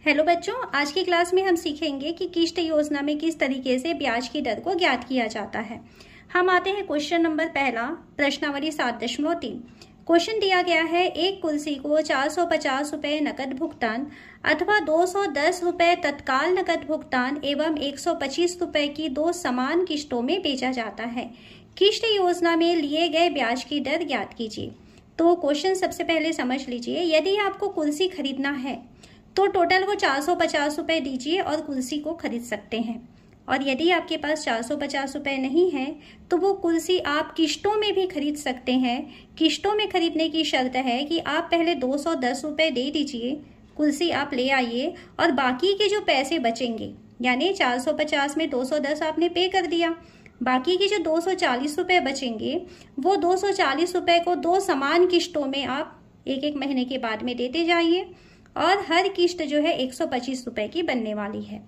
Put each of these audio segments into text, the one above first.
Hello बच्चों, आज की क्लास में हम सीखेंगे कि किश्त योजना में किस तरीके से ब्याज की दर को ज्ञात किया जाता है। हम आते हैं क्वेश्चन नंबर पहला, प्रश्नावली 7.3। क्वेश्चन दिया गया है, एक कुर्सी को 450 रुपए नकद भुगतान अथवा 210 रुपए तत्काल नकद भुगतान एवं 125 रुपए की दो समान किश्तों में बेचा जाता है। किश्त योजना में लिए गए ब्याज की दर ज्ञात कीजिए। तो क्वेश्चन सबसे पहले समझ लीजिए, यदि आपको कुर्सी खरीदना है तो टोटल वो 450 रुपए दीजिए और कुर्सी को खरीद सकते हैं। और यदि आपके पास 450 रुपए नहीं है तो वो कुर्सी आप किश्तों में भी खरीद सकते हैं। किश्तों में खरीदने की शर्त है कि आप पहले 210 रुपए दे दीजिए, कुर्सी आप ले आइए और बाकी के जो पैसे बचेंगे, यानी 450 में 210 आपने पे कर दिया, बाकी के जो 240 रुपए बचेंगे वो 240 रुपए को दो समान किश्तों में आप एक एक महीने के बाद में देते जाइए और हर किश्त जो है 125 रुपए की बनने वाली है।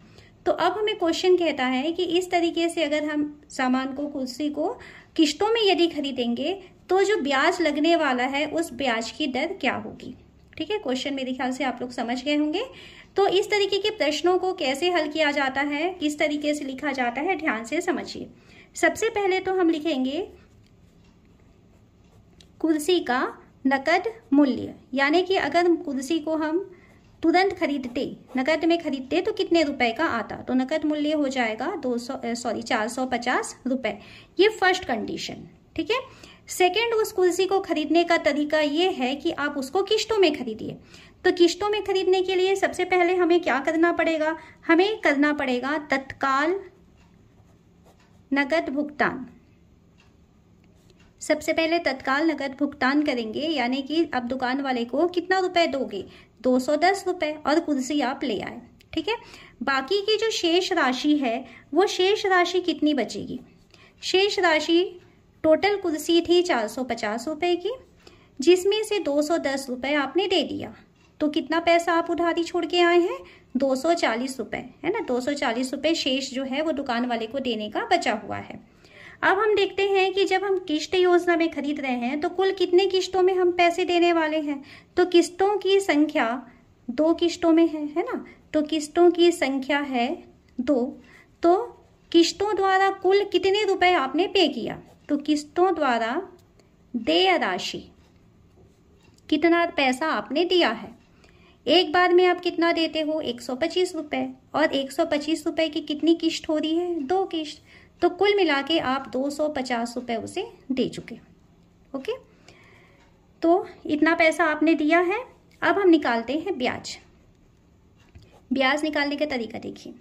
तो अब हमें क्वेश्चन कहता है कि इस तरीके से अगर हम सामान को, कुर्सी को किश्तों में यदि खरीदेंगे तो जो ब्याज लगने वाला है उस ब्याज की दर क्या होगी। ठीक है, क्वेश्चन मेरे ख्याल से आप लोग समझ गए होंगे। तो इस तरीके के प्रश्नों को कैसे हल किया जाता है, किस तरीके से लिखा जाता है, ध्यान से समझिए। सबसे पहले तो हम लिखेंगे कुर्सी का नकद मूल्य, यानी कि अगर कुर्सी को हम तुरंत खरीदते, नकद में खरीदते तो कितने रुपए का आता, तो नकद मूल्य हो जाएगा 450 रुपए। ये फर्स्ट कंडीशन। ठीक है। सेकंड, उस कुर्सी को खरीदने का तरीका ये है कि आप उसको किश्तों में खरीदिए। तो किश्तों में खरीदने के लिए सबसे पहले हमें क्या करना पड़ेगा, हमें करना पड़ेगा तत्काल नकद भुगतान। सबसे पहले तत्काल नकद भुगतान करेंगे, यानी कि अब दुकान वाले को कितना रुपए दोगे, 210 रुपए, और कुर्सी आप ले आए। ठीक है। बाकी की जो शेष राशि है वो शेष राशि कितनी बचेगी, शेष राशि टोटल कुर्सी थी 450 रुपए की, जिसमें से 210 रुपए आपने दे दिया, तो कितना पैसा आप उधारी छोड़ के आए हैं, 240 रुपए, है ना। 240 रुपए शेष जो है वो दुकान वाले को देने का बचा हुआ है। अब हम देखते हैं कि जब हम किश्त योजना में खरीद रहे हैं तो कुल कितने किश्तों में हम पैसे देने वाले हैं। तो किश्तों की संख्या 2 किश्तों में है ना। तो किश्तों की संख्या है 2। तो किश्तों द्वारा कुल कितने रुपए आपने पे किया, तो किश्तों द्वारा देय राशि कितना पैसा आपने दिया है। एक बार में आप कितना देते हो, 125 रुपए, और 125 रुपए की कितनी किश्त हो रही है, 2 किश्त। तो कुल मिला के आप 250 रुपए उसे दे चुके। ओके, तो इतना पैसा आपने दिया है। अब हम निकालते हैं ब्याज। ब्याज निकालने का तरीका देखिए,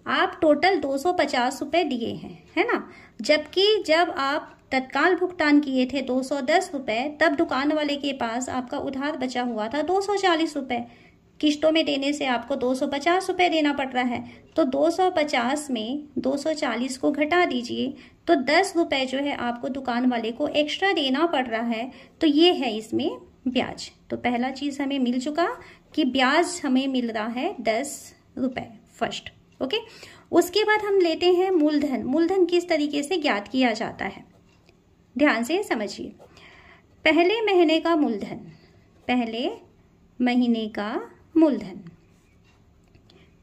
आप टोटल 250 रुपए दिए हैं, है ना। जबकि जब आप तत्काल भुगतान किए थे 210 रुपए, तब दुकान वाले के पास आपका उधार बचा हुआ था 240 रुपए। किश्तों में देने से आपको 250 रुपए देना पड़ रहा है, तो 250 में 240 को घटा दीजिए, तो 10 रुपए जो है आपको दुकान वाले को एक्स्ट्रा देना पड़ रहा है। तो ये है इसमें ब्याज। तो पहला चीज हमें मिल चुका कि ब्याज हमें मिल रहा है 10 रुपए फर्स्ट। ओके, उसके बाद हम लेते हैं मूलधन। मूलधन किस तरीके से ज्ञात किया जाता है, ध्यान से समझिए। पहले महीने का मूलधन, पहले महीने का मूलधन।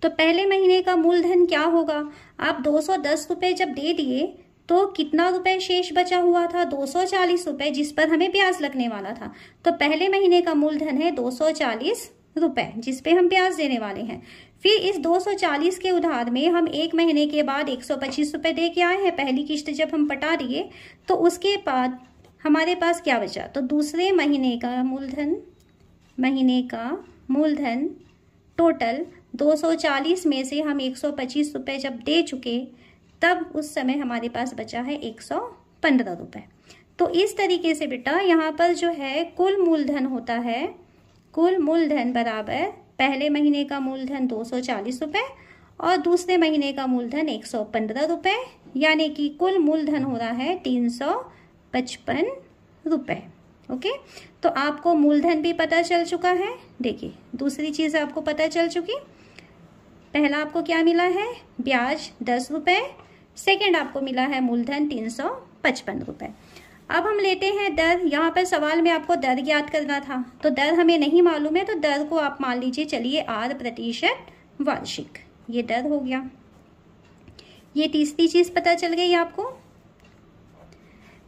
तो पहले महीने का मूलधन क्या होगा, आप 210 रुपए जब दे दिए तो कितना रुपए शेष बचा हुआ था, 240 रुपए, जिस पर हमें ब्याज लगने वाला था। तो पहले महीने का मूलधन है 240 रुपए, जिस पे हम ब्याज देने वाले हैं। फिर इस 240 के उधार में हम एक महीने के बाद 125 रुपए दे के आए हैं। पहली किश्त जब हम पटा दिए तो उसके बाद हमारे पास क्या बचा, तो दूसरे महीने का मूलधन, महीने का मूलधन टोटल 240 में से हम 125 रुपए जब दे चुके, तब उस समय हमारे पास बचा है 115 रुपए। तो इस तरीके से बेटा यहाँ पर जो है कुल मूलधन होता है, कुल मूलधन बराबर पहले महीने का मूलधन 240 रुपए और दूसरे महीने का मूलधन 115 रुपए, यानी कि कुल मूलधन हो रहा है 355 रुपए। ओके, तो आपको मूलधन भी पता चल चुका है। देखिए, दूसरी चीज आपको पता चल चुकी। पहला आपको क्या मिला है, ब्याज 10 रुपए। सेकेंड आपको मिला है मूलधन 355 रुपए। अब हम लेते हैं दर। यहाँ पर सवाल में आपको दर ज्ञात करना था, तो दर हमें नहीं मालूम है, तो दर को आप मान लीजिए चलिए 8% वार्षिक, ये दर हो गया। ये तीसरी चीज पता चल गई आपको,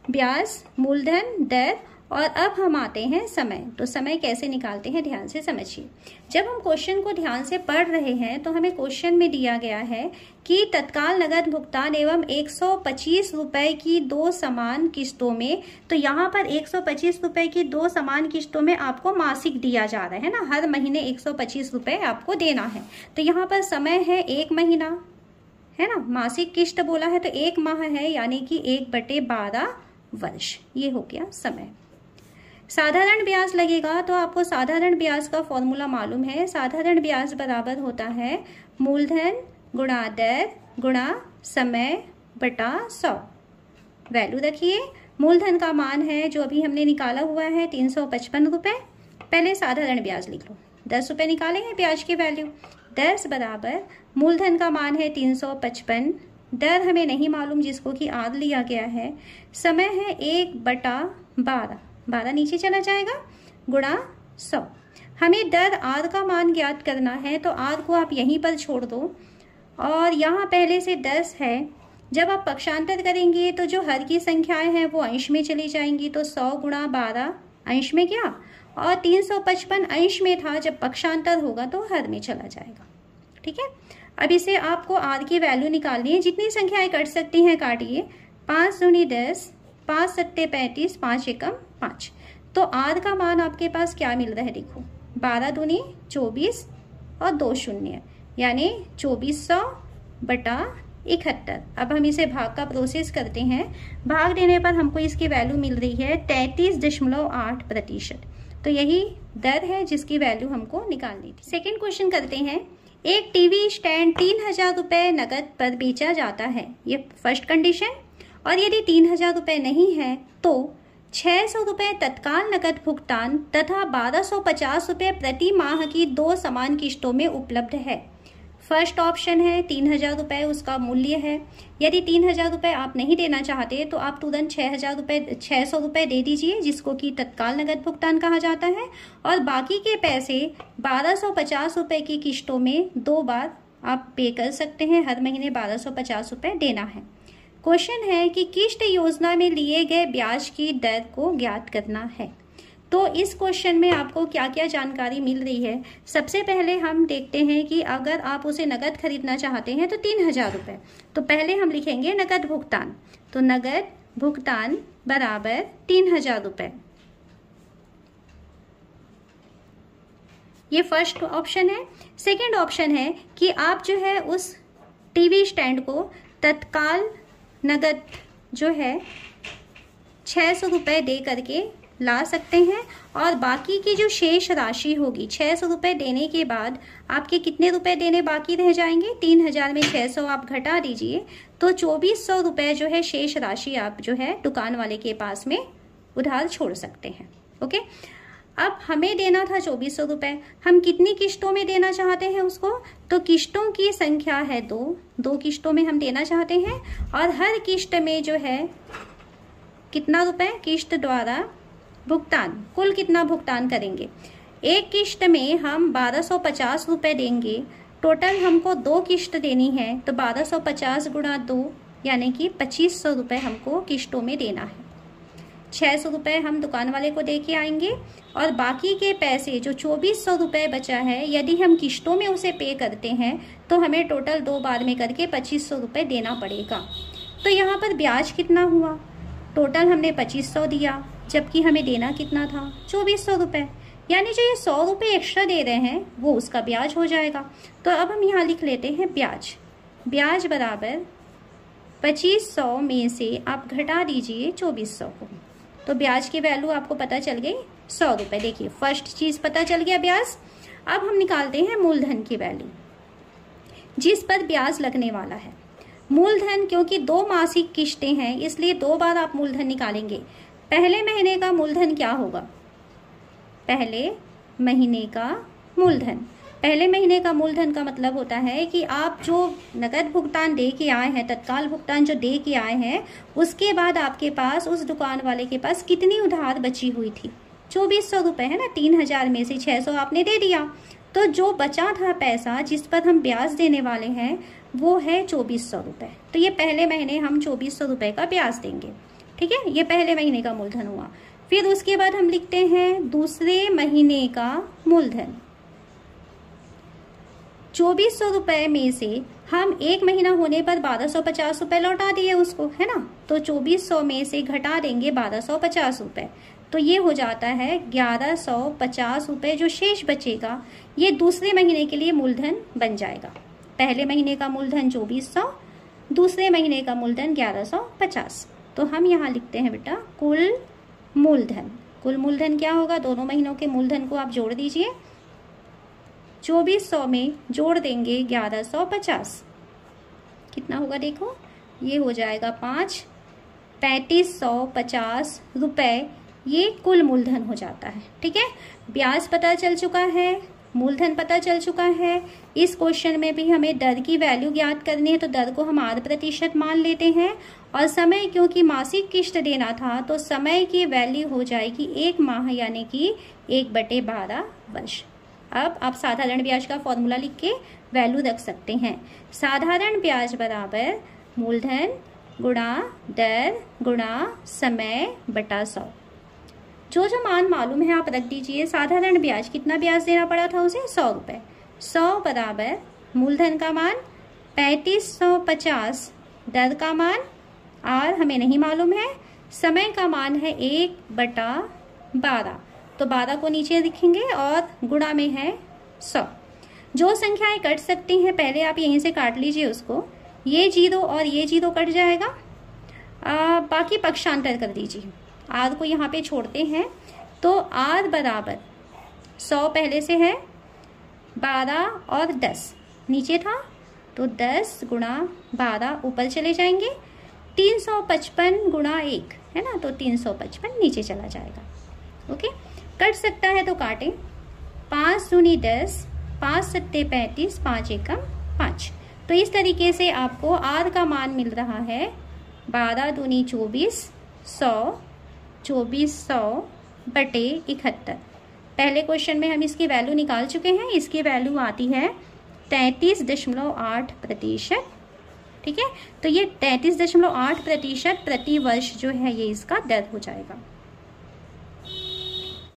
ब्याज, मूलधन, दर। और अब हम आते हैं समय। तो समय कैसे निकालते हैं, ध्यान से समझिए। जब हम क्वेश्चन को ध्यान से पढ़ रहे हैं तो हमें क्वेश्चन में दिया गया है कि तत्काल नगद भुगतान एवं 125 रुपए की 2 समान किस्तों में, तो यहाँ पर 125 रुपए की 2 समान किस्तों में आपको मासिक दिया जा रहा है ना, हर महीने 125 रुपए आपको देना है। तो यहाँ पर समय है 1 महीना, है ना, मासिक किस्त बोला है तो 1 माह है, यानी कि 1/12 वर्ष, ये हो गया समय। साधारण ब्याज लगेगा तो आपको साधारण ब्याज का फॉर्मूला मालूम है। साधारण ब्याज बराबर होता है मूलधन गुणा दर गुणा समय बटा 100। वैल्यू रखिए, मूलधन का मान है जो अभी हमने निकाला हुआ है 355 रुपए। पहले साधारण ब्याज लिख लो, 10 रुपए निकाले हैं ब्याज की वैल्यू। 10 बराबर मूलधन का मान है 355, दर हमें नहीं मालूम जिसको कि आध लिया गया है, समय है 1/12, 12 नीचे चला जाएगा, गुणा 100। हमें दर आर का मान ज्ञात करना है, तो आर को आप यहीं पर छोड़ दो और यहाँ पहले से 10 है। जब आप पक्षांतर करेंगे तो जो हर की संख्याएं हैं वो अंश में चली जाएंगी, तो 100 गुणा 12 अंश में गया और 355 अंश में था, जब पक्षांतर होगा तो हर में चला जाएगा। ठीक है, अब इसे आपको आर की वैल्यू निकालनी है। जितनी संख्याएं कट सकती हैं काटिए, 5 दूनी 10, 5 सत्ते 35, 5 एकम 5। तो आर का मान आपके पास क्या मिल रहा है, देखो 12 दूनी 24 और 2 शून्य, यानी 2400/71। अब हम इसे भाग का प्रोसेस करते हैं। भाग देने पर हमको इसकी वैल्यू मिल रही है 33.8%। तो यही दर है जिसकी वैल्यू हमको निकालनी थी। सेकेंड क्वेश्चन करते हैं। एक टीवी स्टैंड 3000 रुपए नगद पर बेचा जाता है, ये फर्स्ट कंडीशन। और यदि 3000 रुपए नहीं है तो 600 रुपए तत्काल नकद भुगतान तथा 1250 रुपए प्रति माह की 2 समान किस्तों में उपलब्ध है। फर्स्ट ऑप्शन है 3000 रुपए उसका मूल्य है। यदि 3000 रुपए आप नहीं देना चाहते तो आप तुरंत 600 रुपए दे दीजिए, जिसको कि तत्काल नगद भुगतान कहा जाता है, और बाकी के पैसे 1250 रुपए की किस्तों में 2 बार आप पे कर सकते हैं। हर महीने 1250 रुपए देना है। क्वेश्चन है कि किस्त योजना में लिए गए ब्याज की दर को ज्ञात करना है। तो इस क्वेश्चन में आपको क्या क्या जानकारी मिल रही है, सबसे पहले हम देखते हैं कि अगर आप उसे नगद खरीदना चाहते हैं तो 3000 रुपए, तो पहले हम लिखेंगे नगद भुगतान। तो नगद भुगतान बराबर 3000 रुपए, ये फर्स्ट ऑप्शन है। सेकंड ऑप्शन है कि आप जो है उस टीवी स्टैंड को तत्काल नगद जो है 600 रुपए दे करके ला सकते हैं, और बाकी की जो शेष राशि होगी 600 रुपए देने के बाद आपके कितने रुपए देने बाकी रह जाएंगे, 3000 में 600 आप घटा दीजिए, तो 2400 रुपए जो है शेष राशि आप जो है दुकान वाले के पास में उधार छोड़ सकते हैं। ओके, अब हमें देना था 2400 रुपए, हम कितनी किस्तों में देना चाहते हैं उसको, तो किस्तों की संख्या है 2 किस्तों में हम देना चाहते हैं, और हर किस्त में जो है कितना रुपए किस्त द्वारा भुगतान, कुल कितना भुगतान करेंगे। एक किस्त में हम 1250 रुपए देंगे, टोटल हमको 2 किस्त देनी है, तो 1250 गुणा 2 यानी कि 2500 रुपए हमको किस्तों में देना है। 600 रुपए हम दुकान वाले को दे के आएंगे, और बाकी के पैसे जो 2400 रुपए बचा है, यदि हम किस्तों में उसे पे करते हैं तो हमें टोटल 2 बार में करके 2500 रुपए देना पड़ेगा। तो यहाँ पर ब्याज कितना हुआ, टोटल हमने 2500 दिया, जबकि हमें देना कितना था 2400 रुपए, यानी जो ये 100 रुपए एक्स्ट्रा दे रहे हैं वो उसका ब्याज हो जाएगा। तो अब हम यहाँ लिख लेते हैं ब्याज। ब्याज बराबर 2500 में से आप घटा दीजिए 2400 को, तो ब्याज की वैल्यू आपको पता चल गई 100 रुपए। देखिए फर्स्ट चीज पता चल गया ब्याज। अब हम निकालते हैं मूलधन की वैल्यू जिस पर ब्याज लगने वाला है। मूलधन क्योंकि 2 मासिक किस्तें हैं इसलिए 2 बार आप मूलधन निकालेंगे। पहले महीने का मूलधन क्या होगा, पहले महीने का मूलधन पहले महीने का मूलधन का मतलब होता है कि आप जो नकद भुगतान दे के आए हैं, तत्काल भुगतान जो दे के आए हैं, उसके बाद आपके पास उस दुकान वाले के पास कितनी उधार बची हुई थी। 2400 रुपये है ना, 3000 में से 600 आपने दे दिया, तो जो बचा था पैसा जिस पर हम ब्याज देने वाले हैं वो है 2400 रुपये। तो ये पहले महीने हम 2400 रुपये का ब्याज देंगे। ठीक है, ये पहले महीने का मूलधन हुआ। फिर उसके बाद हम लिखते हैं दूसरे महीने का मूलधन। 2400 रुपये में से हम एक महीना होने पर 1250 रुपये लौटा दिए उसको, है ना, तो 2400 में से घटा देंगे 1250 रुपये, तो ये हो जाता है 1150 रुपये। जो शेष बचेगा ये दूसरे महीने के लिए मूलधन बन जाएगा। पहले महीने का मूलधन 2400, दूसरे महीने का मूलधन 1150। तो हम यहाँ लिखते हैं बेटा कुल मूलधन। कुल मूलधन क्या होगा, दोनों महीनों के मूलधन को आप जोड़ दीजिए। 2400 में जोड़ देंगे 1150, कितना होगा देखो, ये हो जाएगा 3550 रुपये। ये कुल मूलधन हो जाता है। ठीक है, ब्याज पता चल चुका है, मूलधन पता चल चुका है। इस क्वेश्चन में भी हमें दर की वैल्यू ज्ञात करनी है, तो दर को हम 8% मान लेते हैं, और समय क्योंकि मासिक किस्त देना था तो समय की वैल्यू हो जाएगी 1 माह यानी कि 1/12 वर्ष। अब आप साधारण ब्याज का फॉर्मूला लिख के वैल्यू रख सकते हैं। साधारण ब्याज बराबर मूलधन गुणा दर गुणा समय बटा 100। जो जो मान मालूम है आप रख दीजिए। साधारण ब्याज कितना ब्याज देना पड़ा था उसे, 100 रुपये। 100 बराबर मूलधन का मान 3550, दर का मान R हमें नहीं मालूम है, समय का मान है 1/12, तो 12 को नीचे लिखेंगे और गुणा में है 100। जो संख्याएं कट सकती हैं पहले आप यहीं से काट लीजिए उसको, ये 0 और ये 0 कट जाएगा। बाकी पक्षांतर कर दीजिए, R को यहाँ पे छोड़ते हैं, तो R बराबर 100 पहले से है, 12 और 10 नीचे था, तो 10 गुणा 12 ऊपर चले जाएंगे, 355 गुणा 1 है ना, तो 355 नीचे चला जाएगा। ओके, कट सकता है तो काटें। 5 दूनी 10, 5 सत्ते 35, 5 एकम 5। तो इस तरीके से आपको R का मान मिल रहा है 12 दूनी 24, 100, 2400 बटे 71। पहले क्वेश्चन में हम इसकी वैल्यू निकाल चुके हैं, इसकी वैल्यू आती है 33.8%। ठीक है, तो ये 33.8% प्रति वर्ष जो है ये इसका दर हो जाएगा।